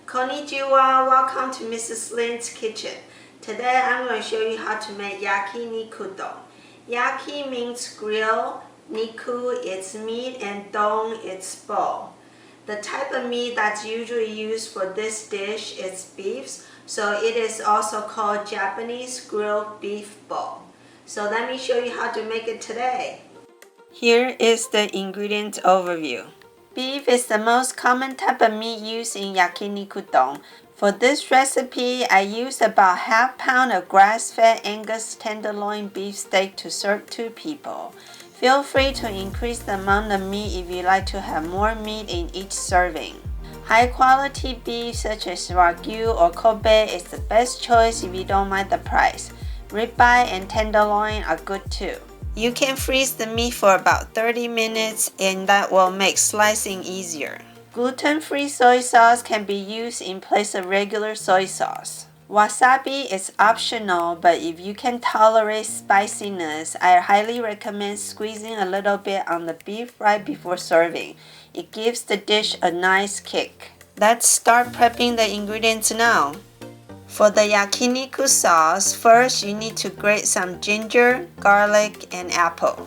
Konnichiwa, welcome to Mrs. Lin's kitchen. Today I'm going to show you how to make yakiniku don. Yaki means grill, niku it's meat, and don it's bowl. The type of meat that's usually used for this dish is beef, so it is also called Japanese grilled beef bowl. So let me show you how to make it today. Here is the ingredient overview. Beef is the most common type of meat used in yakiniku don. For this recipe, I used about half pound of grass-fed Angus tenderloin beef steak to serve 2 people. Feel free to increase the amount of meat if you like to have more meat in each serving. High-quality beef such as Wagyu or Kobe is the best choice if you don't mind the price. Ribeye and tenderloin are good too. You can freeze the meat for about 30 minutes and that will make slicing easier. Gluten-free soy sauce can be used in place of regular soy sauce. Wasabi is optional, but if you can tolerate spiciness, I highly recommend squeezing a little bit on the beef right before serving. It gives the dish a nice kick. Let's start prepping the ingredients now. For the yakiniku sauce, first you need to grate some ginger, garlic, and apple.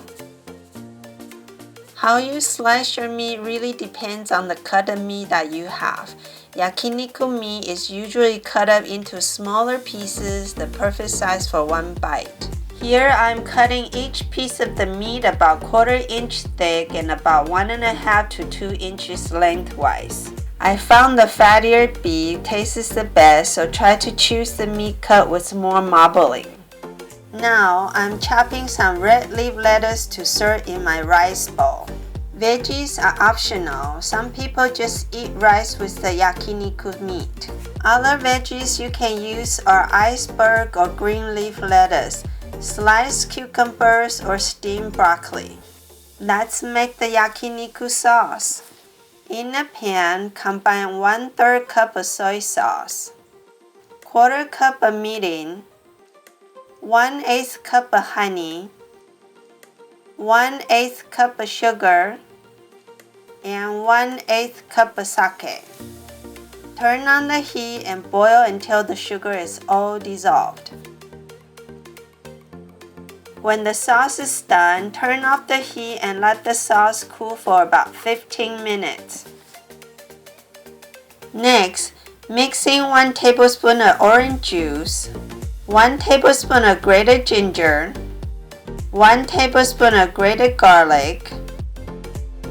How you slice your meat really depends on the cut of meat that you have. Yakiniku meat is usually cut up into smaller pieces, the perfect size for one bite. Here I'm cutting each piece of the meat about 1/4 inch thick and about 1.5 to 2 inches lengthwise. I found the fattier beef tastes the best, so try to choose the meat cut with more marbling. Now I'm chopping some red leaf lettuce to serve in my rice bowl. Veggies are optional. Some people just eat rice with the yakiniku meat. Other veggies you can use are iceberg or green leaf lettuce, sliced cucumbers, or steamed broccoli. Let's make the yakiniku sauce. In a pan, combine 1/3 cup of soy sauce, 1/4 cup of mirin, 1/8 cup of honey, 1/8 cup of sugar, and 1/8 cup of sake. Turn on the heat and boil until the sugar is all dissolved. When the sauce is done, turn off the heat and let the sauce cool for about 15 minutes. Next, mix in 1 tablespoon of orange juice, 1 tablespoon of grated ginger, 1 tablespoon of grated garlic,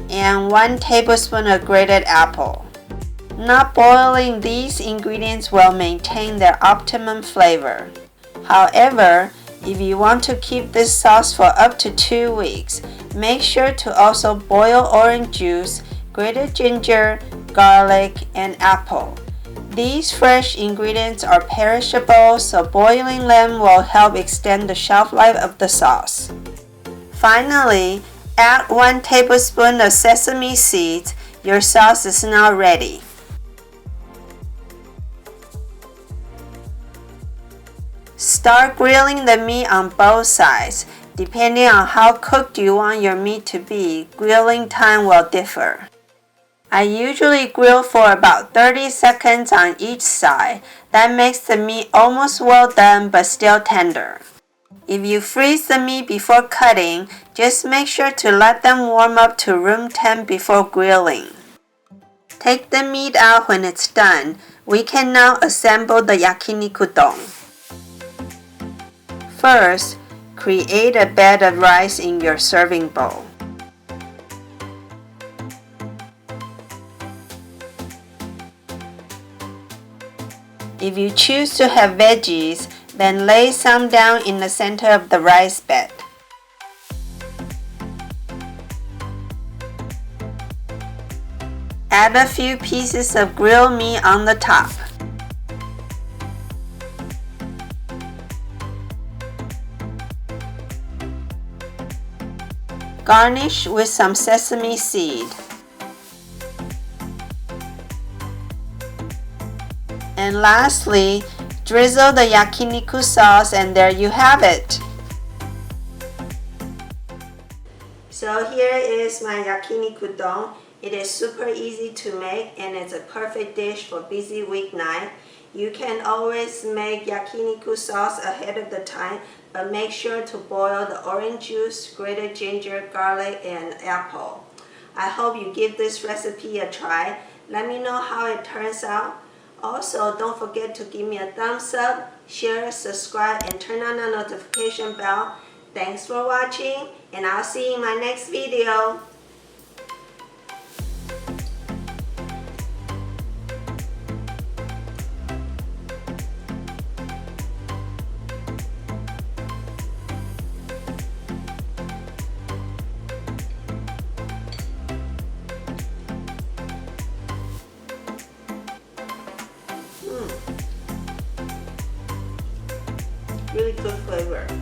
and 1 tablespoon of grated apple. Not boiling these ingredients will maintain their optimum flavor. However, if you want to keep this sauce for up to 2 weeks, make sure to also boil orange juice, grated ginger, garlic, and apple. These fresh ingredients are perishable, so boiling them will help extend the shelf life of the sauce. Finally, add 1 tablespoon of sesame seeds. Your sauce is now ready. Start grilling the meat on both sides. Depending on how cooked you want your meat to be, grilling time will differ. I usually grill for about 30 seconds on each side. That makes the meat almost well done but still tender. If you freeze the meat before cutting, just make sure to let them warm up to room temp before grilling. Take the meat out when it's done. We can now assemble the yakiniku don. First, create a bed of rice in your serving bowl. If you choose to have veggies, then lay some down in the center of the rice bed. Add a few pieces of grilled meat on the top. Garnish with some sesame seed. And lastly, drizzle the yakiniku sauce and there you have it. So here is my yakiniku don. It is super easy to make and it's a perfect dish for busy weeknight. You can always make yakiniku sauce ahead of the time, but make sure to boil the orange juice, grated ginger, garlic, and apple. I hope you give this recipe a try. Let me know how it turns out. Also, don't forget to give me a thumbs up, share, subscribe, and turn on the notification bell. Thanks for watching, and I'll see you in my next video. Really good flavor.